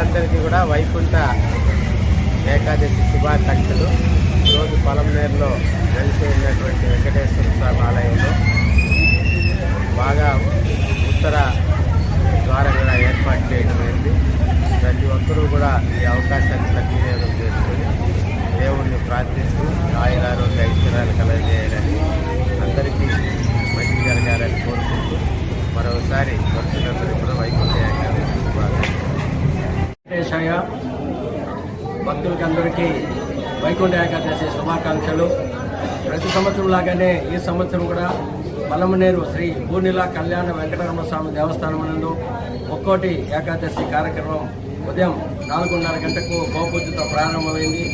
భక్తులందరికీ కూడా వైకుంఠ ఏకాదశి శుభాకాంక్షలు. ఈరోజు పొలంనేరులో వెలిసి ఉన్నటువంటి వెంకటేశ్వర స్వామి ఆలయంలో బాగా ఉత్తర ద్వారం కూడా ఏర్పాటు చేయడం అయింది. ప్రతి ఒక్కరూ కూడా ఈ అవకాశాన్ని సద్వినియోగం చేసుకుని దేవుణ్ణి ప్రార్థిస్తూ ఆయురారోగ్య ఐశ్వర్యాలు కలగజేయాలని, అందరికీ మంచి జరగాలని కోరుకుంటూ మరోసారి భక్తులందరూ కూడా వైకుంఠ ఏకాదశి వెంకటేశయ్య భక్తులకి అందరికీ వైకుంఠ ఏకాదశి శుభాకాంక్షలు. ప్రతి సంవత్సరం లాగానే ఈ సంవత్సరం కూడా పొలంనేరు శ్రీ పూర్ణిల కళ్యాణ వెంకటరమణ స్వామి దేవస్థానం నందు ఒక్కోటి ఏకాదశి కార్యక్రమం ఉదయం 4:30 గంటలకు గోపూజతో ప్రారంభమైంది.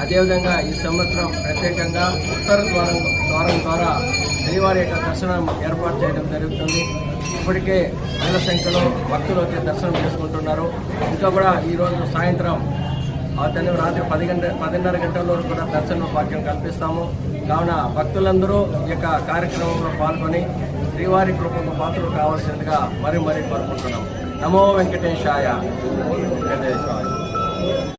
అదేవిధంగా ఈ సంవత్సరం ప్రత్యేకంగా ఉత్తర ద్వారం ద్వారా శ్రీవారి యొక్క దర్శనం ఏర్పాటు చేయడం జరుగుతుంది. ఇప్పటికే వేల సంఖ్యలో భక్తులు వచ్చి దర్శనం చేసుకుంటున్నారు. ఇంకా కూడా ఈరోజు సాయంత్రం రాత్రి 10:30 గంటల వరకు కూడా దర్శన భాగ్యం కల్పిస్తాము. కావున భక్తులందరూ ఈ యొక్క కార్యక్రమంలో పాల్గొని శ్రీవారి కృపకు పాత్రలు కావాల్సిందిగా మరీ కోరుకుంటున్నాం. నమో వెంకటేశాయ.